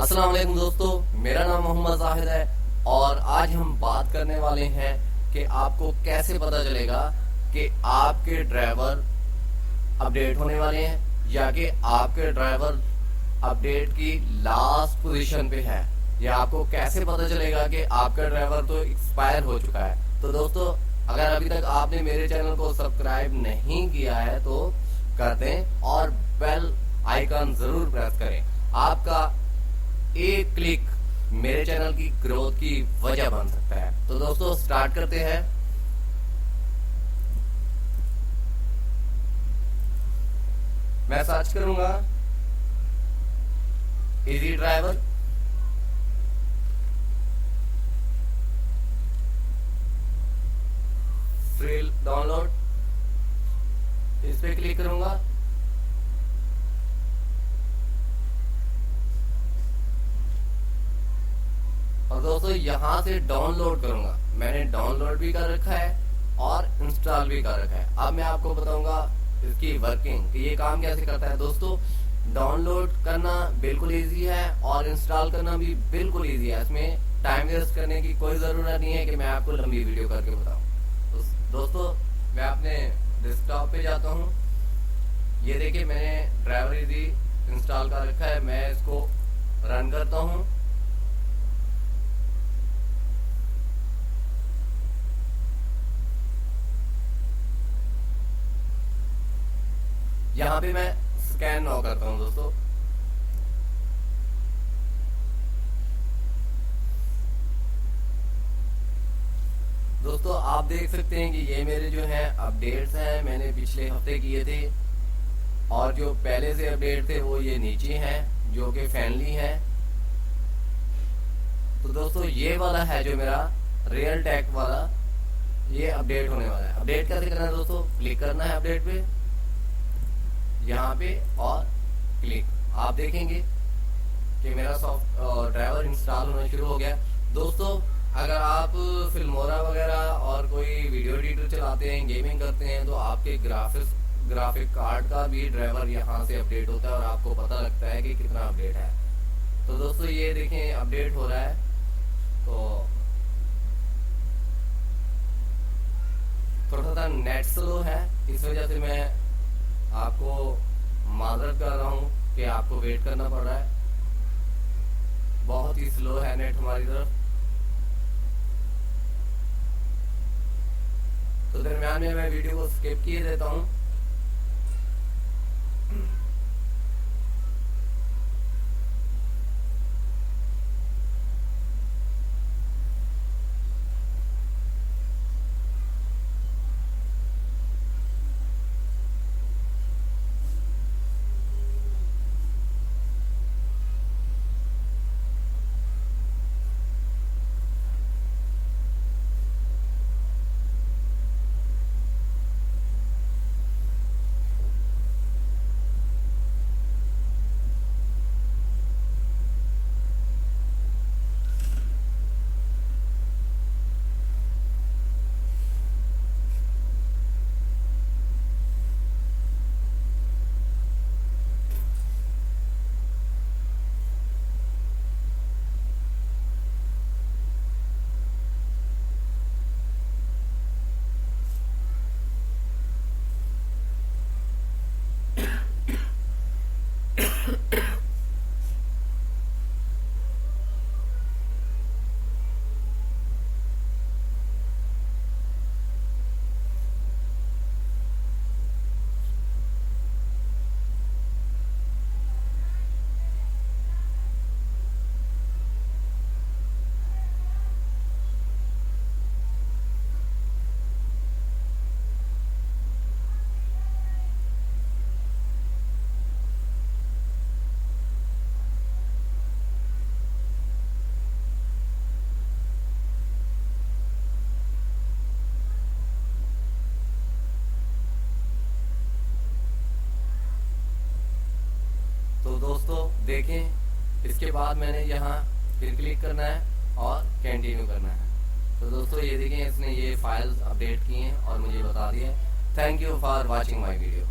अस्सलाम वालेकुम दोस्तों, मेरा नाम मोहम्मद जाहिद है और आज हम बात करने वाले हैं कि आपको कैसे पता चलेगा कि आपके ड्राइवर अपडेट होने वाले हैं या कि आपके ड्राइवर अपडेट की लास्ट पोजीशन पे है, या आपको कैसे पता चलेगा कि आपका ड्राइवर तो एक्सपायर हो चुका है। तो दोस्तों, अगर अभी तक आपने मेरे चैनल को सब्सक्राइब नहीं किया है तो कर दें और बेल आइकन जरूर प्रेस करें। आपका एक क्लिक मेरे चैनल की ग्रोथ की वजह बन सकता है। तो दोस्तों, स्टार्ट करते हैं। मैं सर्च करूंगा इजी ड्राइवर, फ्री डाउनलोड, इस पे क्लिक करूंगा। और दोस्तों, यहां से डाउनलोड करूंगा। मैंने डाउनलोड भी कर रखा है और इंस्टॉल भी कर रखा है। अब मैं आपको बताऊंगा इसकी वर्किंग कि ये काम कैसे करता है। दोस्तों, डाउनलोड करना बिल्कुल इजी है और इंस्टॉल करना भी बिल्कुल इजी है। इसमें टाइम वेस्ट करने की कोई जरूरत नहीं है कि मैं आपको लंबी वीडियो करके बताऊं। तो दोस्तों, मैं अपने डेस्कटॉप पे जाता हूं। ये देखिए, मैंने ड्राइवर इजी इंस्टॉल कर रखा है। मैं इसको रन करता हूं। यहाँ पे मैं स्कैन नाउ करता हूँ। दोस्तों आप देख सकते हैं कि ये मेरे जो हैं अपडेट्स हैं, मैंने पिछले हफ्ते किए थे और जो पहले से अपडेट थे वो ये नीचे हैं जो कि फैनली हैं। तो दोस्तों, ये वाला है जो मेरा रियल टैक वाला, ये अपडेट होने वाला है। अपडेट कैसे करना है दोस्तों? क्लिक करना है अपडेट पे, यहाँ पे, और क्लिक। आप देखेंगे कि मेरा सॉफ्ट ड्राइवर इंस्टॉल होना शुरू हो गया। दोस्तों, अगर आप फिल्मोरा वगैरह और कोई वीडियो एडिटर चलाते हैं, गेमिंग करते हैं, तो आपके ग्राफिक कार्ड का भी ड्राइवर यहाँ से अपडेट होता है और आपको पता लगता है कि कितना अपडेट है। तो दोस्तों, ये देखें अपडेट हो रहा है। तो थोड़ा सा नेट स्लो है, इस वजह से मैं आपको माजरत कर रहा हूँ कि आपको वेट करना पड़ रहा है। बहुत ही स्लो है नेट हमारी तरफ। तो दरम्यान में मैं वीडियो को स्किप किए देता हूँ। तो दोस्तों देखें, इसके बाद मैंने यहाँ फिर क्लिक करना है और कंटिन्यू करना है। तो दोस्तों, ये देखें, इसने ये फाइल्स अपडेट की हैं और मुझे बता दिया है। Thank you for watching my video.